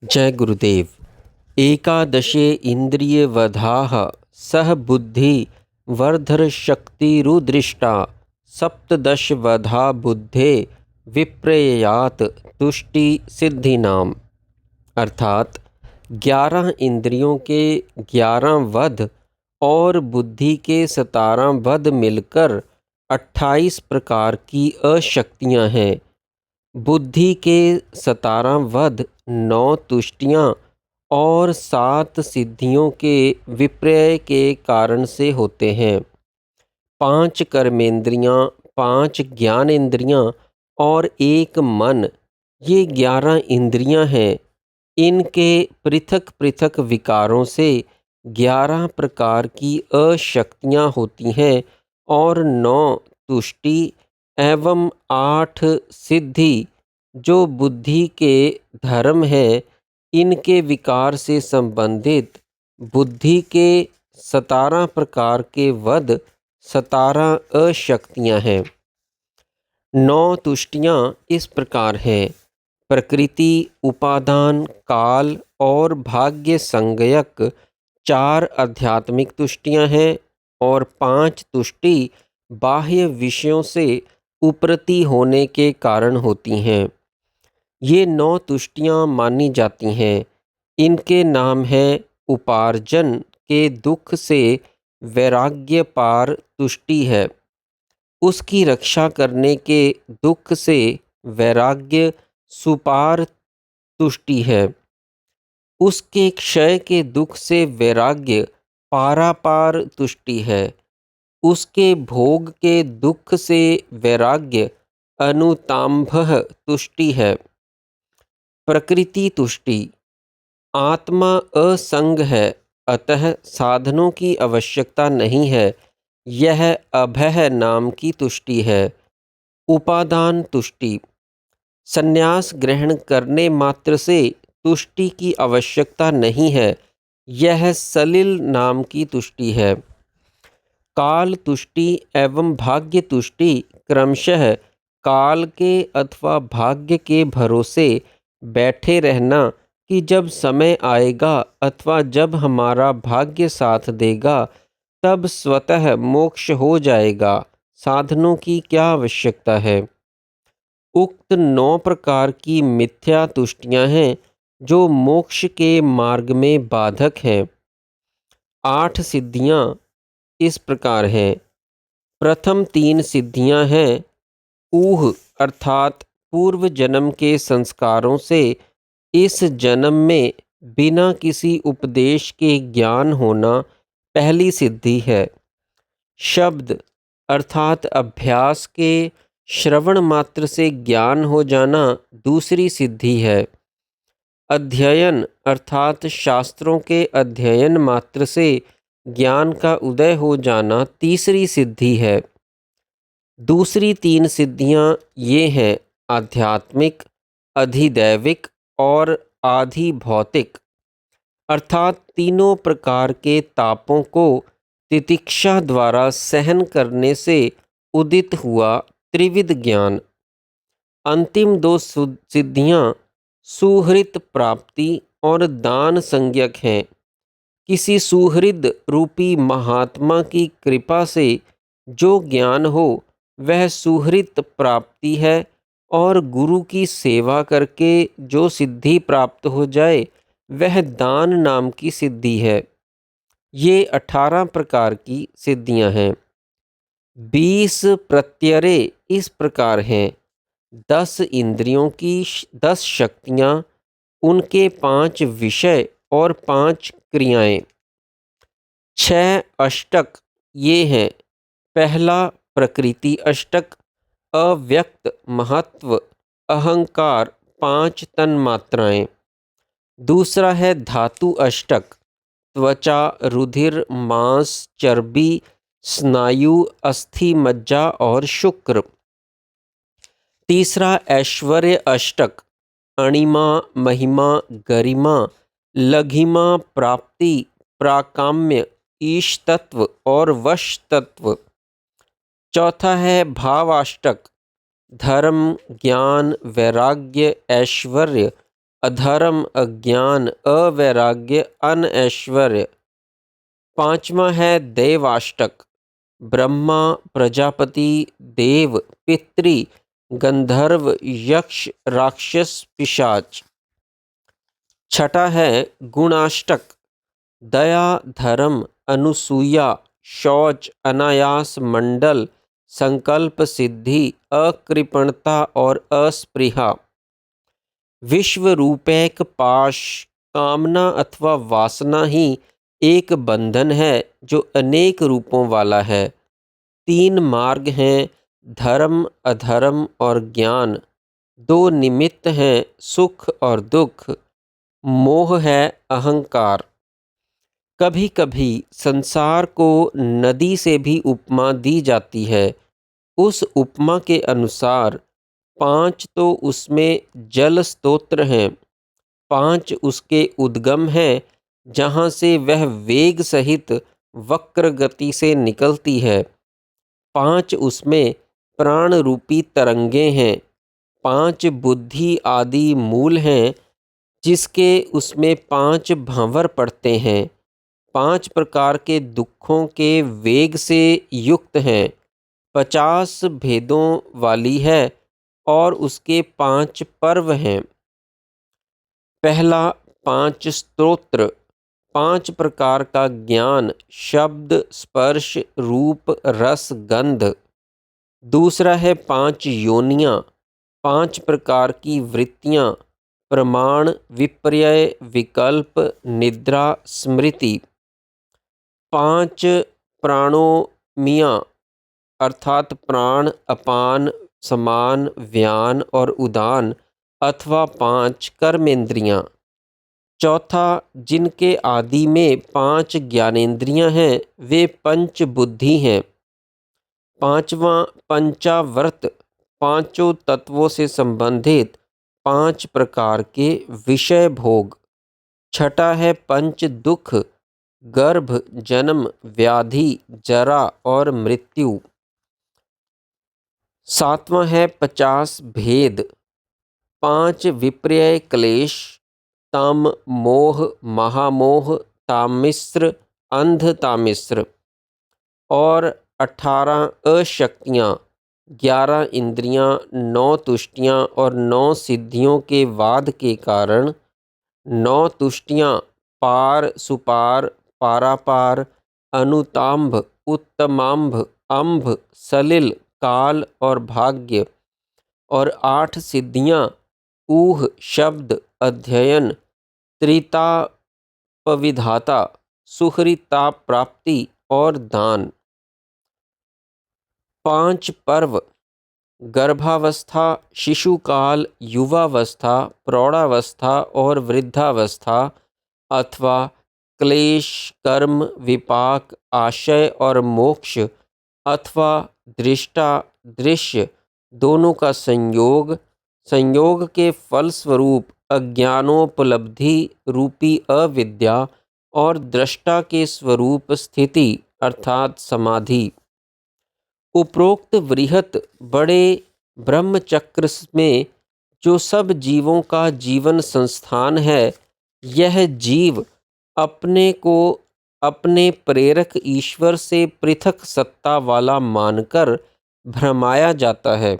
जय गुरुदेव। एकादशे इन्द्रियवधाः सह बुद्धि वर्धरशक्तिरुदृष्टा सप्तदशवधा बुद्धे विप्रयात तुष्टि सिद्धिनाम। अर्थात 11 इंद्रियों के 11 वध और बुद्धि के 17 वध मिलकर 28 प्रकार की अशक्तियाँ हैं। बुद्धि के 17 वध 9 तुष्टियाँ और 7 सिद्धियों के विपर्य के कारण से होते हैं। 5 कर्मेंद्रियाँ, 5 ज्ञानेंद्रियाँ और 1 मन, ये 11 इंद्रियाँ हैं। इनके पृथक पृथक विकारों से 11 प्रकार की अशक्तियाँ होती हैं और 9 तुष्टि एवं 8 सिद्धि जो बुद्धि के धर्म है, इनके विकार से संबंधित बुद्धि के 17 प्रकार के वध 17 अशक्तियाँ हैं। 9 तुष्टियाँ इस प्रकार हैं: प्रकृति, उपादान, काल और भाग्य संज्ञक 4 आध्यात्मिक तुष्टियाँ हैं और 5 तुष्टि बाह्य विषयों से उपरति होने के कारण होती हैं। ये 9 तुष्टियाँ मानी जाती हैं। इनके नाम हैं: उपार्जन के दुख से वैराग्य पार तुष्टि है, उसकी रक्षा करने के दुख से वैराग्य सुपार तुष्टि है, उसके क्षय के दुख से वैराग्य पारापार तुष्टि है, उसके भोग के दुख से वैराग्य अनुतांभः तुष्टि है। प्रकृति तुष्टि: आत्मा असंग है, अतः साधनों की आवश्यकता नहीं है, यह अभय नाम की तुष्टि है। उपादान तुष्टि: संन्यास ग्रहण करने मात्र से तुष्टि की आवश्यकता नहीं है, यह सलिल नाम की तुष्टि है। काल तुष्टि एवं भाग्य तुष्टि क्रमशः काल के अथवा भाग्य के भरोसे बैठे रहना कि जब समय आएगा अथवा जब हमारा भाग्य साथ देगा तब स्वतः मोक्ष हो जाएगा, साधनों की क्या आवश्यकता है। उक्त 9 प्रकार की मिथ्या तुष्टियां हैं जो मोक्ष के मार्ग में बाधक हैं। 8 सिद्धियां इस प्रकार हैं: प्रथम 3 सिद्धियां हैं ऊह अर्थात पूर्व जन्म के संस्कारों से इस जन्म में बिना किसी उपदेश के ज्ञान होना पहली सिद्धि है। शब्द अर्थात अभ्यास के श्रवण मात्र से ज्ञान हो जाना दूसरी सिद्धि है। अध्ययन अर्थात शास्त्रों के अध्ययन मात्र से ज्ञान का उदय हो जाना तीसरी सिद्धि है। दूसरी 3 सिद्धियां ये हैं: आध्यात्मिक, अधिदैविक और आधि भौतिक, अर्थात तीनों प्रकार के तापों को तितिक्षा द्वारा सहन करने से उदित हुआ त्रिविध ज्ञान। अंतिम 2 सिद्धियां सुहृत प्राप्ति और दान संज्ञक हैं। किसी सुहृद रूपी महात्मा की कृपा से जो ज्ञान हो वह सुहृत प्राप्ति है और गुरु की सेवा करके जो सिद्धि प्राप्त हो जाए वह दान नाम की सिद्धि है। ये 18 प्रकार की सिद्धियां हैं। 20 प्रत्यरे इस प्रकार हैं: 10 इंद्रियों की 10 शक्तियां, उनके 5 विषय और 5 क्रियाएं। 6 अष्टक ये हैं: पहला प्रकृति अष्टक, अव्यक्त महत्व अहंकार 5 तन्मात्राएं। दूसरा है धातु अष्टक, त्वचा, रुधिर, मांस, चर्बी, स्नायु, अस्थि, मज्जा और शुक्र। तीसरा ऐश्वर्य अष्टक, अणिमा, महिमा, गरिमा, लघिमा, प्राप्ति, प्राकाम्य, ईश तत्व और वश तत्व। चौथा है भावाष्टक, धर्म, ज्ञान, वैराग्य, ऐश्वर्य, अधर्म, अज्ञान, अवैराग्य, अनऐश्वर्य। पांचवा है देवाष्टक। ब्रह्मा, प्रजापति, देव, पितृ, गंधर्व, यक्ष, राक्षस, पिशाच। छठा है गुणाष्टक। दया, धर्म, अनुसूया, शौच, अनायास, मंडल, संकल्प सिद्धि, अकृपणता और अस्पृहा। विश्व रूपैक पाश। कामना अथवा वासना ही एक बंधन है जो अनेक रूपों वाला है। तीन मार्ग हैं, धर्म, अधर्म और ज्ञान। दो निमित्त हैं, सुख और दुख। मोह है अहंकार। कभी कभी संसार को नदी से भी उपमा दी जाती है। उस उपमा के अनुसार 5 तो उसमें जल स्तोत्र हैं, 5 उसके उद्गम हैं जहाँ से वह वेग सहित वक्र गति से निकलती है। 5 उसमें प्राण रूपी तरंगे हैं। 5 बुद्धि आदि मूल हैं जिसके उसमें 5 भंवर पड़ते हैं। 5 प्रकार के दुखों के वेग से युक्त हैं। 50 भेदों वाली है और उसके 5 पर्व हैं। पहला 5 स्तोत्र। 5 प्रकार का ज्ञान, शब्द, स्पर्श, रूप, रस, गंध। दूसरा है 5 योनियाँ, 5 प्रकार की वृत्तियाँ, प्रमाण, विपर्यय, विकल्प, निद्रा, स्मृति। 5 प्राणोमियाँ अर्थात प्राण, अपान, समान, व्यान और उदान अथवा 5 कर्मेंद्रियाँ। चौथा, जिनके आदि में 5 ज्ञानेंद्रियाँ हैं वे पंच बुद्धि हैं। पांचवा पंचाव्रत, पांचों तत्वों से संबंधित 5 प्रकार के विषय भोग। छठा है पंच दुख, गर्भ, जन्म, व्याधि, जरा और मृत्यु। सातवां है 50 भेद, 5 विपर्यय क्लेश, तम, मोह, महामोह, तामिश्र, अंध तामिश्र और 18 अशक्तियाँ, 11 इंद्रियाँ, 9 तुष्टियाँ और 9 सिद्धियों के वाद के कारण 9 तुष्टियाँ पार, सुपार, पारापार, अनुतांभ, उत्तमांभ, अंभ, सलिल, काल और भाग्य और 8 सिद्धियाँ ऊह, शब्द, अध्ययन, त्रितापविधाता, सुहृताप प्राप्ति और दान। 5 पर्व, गर्भावस्था, शिशुकाल, युवावस्था, प्रौढ़ावस्था और वृद्धावस्था अथवा क्लेश, कर्म, विपाक, आशय और मोक्ष अथवा दृष्टा, दृश्य दोनों का संयोग, संयोग के फलस्वरूप अज्ञानोपलब्धि रूपी अविद्या और दृष्टा के स्वरूप स्थिति अर्थात समाधि। उपरोक्त वृहत बड़े ब्रह्मचक्र में जो सब जीवों का जीवन संस्थान है, यह जीव अपने को अपने प्रेरक ईश्वर से पृथक सत्ता वाला मानकर भ्रमाया जाता है।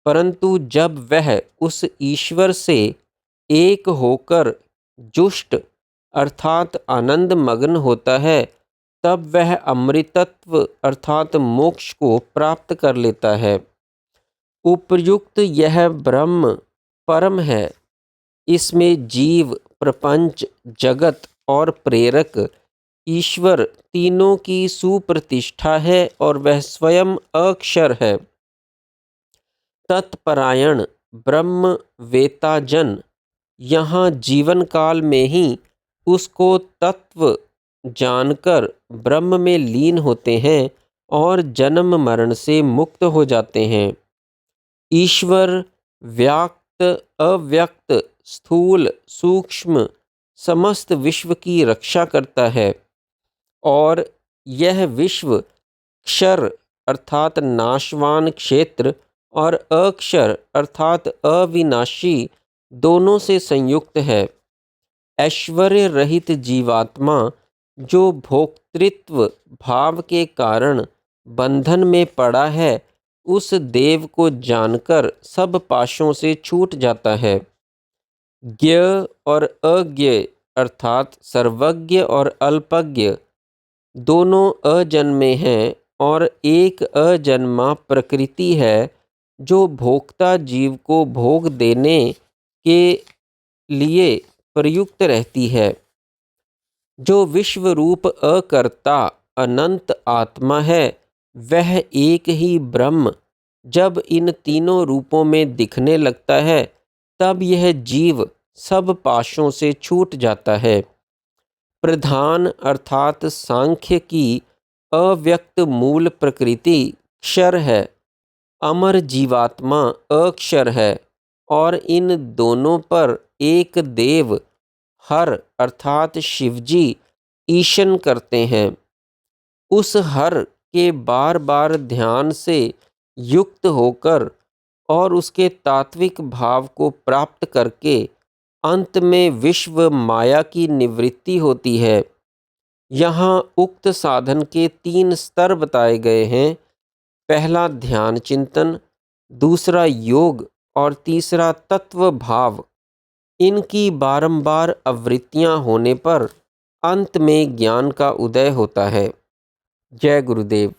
परंतु जब वह उस ईश्वर से एक होकर जुष्ट अर्थात आनंद मग्न होता है, तब वह अमृतत्व अर्थात मोक्ष को प्राप्त कर लेता है। उपर्युक्त यह ब्रह्म परम है। इसमें जीव, प्रपंच, जगत और प्रेरक ईश्वर तीनों की सुप्रतिष्ठा है और वह स्वयं अक्षर है। तत्परायण ब्रह्म वेताजन यहाँ जीवन काल में ही उसको तत्व जानकर ब्रह्म में लीन होते हैं और जन्म मरण से मुक्त हो जाते हैं। ईश्वर व्याक्त, अव्यक्त, स्थूल, सूक्ष्म समस्त विश्व की रक्षा करता है और यह विश्व क्षर अर्थात नाशवान क्षेत्र और अक्षर अर्थात अविनाशी दोनों से संयुक्त है। ऐश्वर्य रहित जीवात्मा जो भोक्तृत्व भाव के कारण बंधन में पड़ा है, उस देव को जानकर सब पाशों से छूट जाता है। ज्ञ और अज्ञ अर्थात सर्वज्ञ और अल्पज्ञ दोनों अजन्मे हैं और एक अजन्मा प्रकृति है जो भोक्ता जीव को भोग देने के लिए प्रयुक्त रहती है। जो विश्व रूप अकर्ता अनंत आत्मा है, वह एक ही ब्रह्म जब इन तीनों रूपों में दिखने लगता है, तब यह जीव सब पाशों से छूट जाता है। प्रधान अर्थात सांख्य की अव्यक्त मूल प्रकृति क्षर है, अमर जीवात्मा अक्षर है और इन दोनों पर एक देव हर अर्थात शिवजी ईशन करते हैं। उस हर के बार बार ध्यान से युक्त होकर और उसके तात्विक भाव को प्राप्त करके अंत में विश्व माया की निवृत्ति होती है। यहाँ उक्त साधन के 3 स्तर बताए गए हैं। पहला ध्यान चिंतन, दूसरा योग और तीसरा तत्व भाव। इनकी बारंबार आवृत्तियाँ होने पर अंत में ज्ञान का उदय होता है। जय गुरुदेव।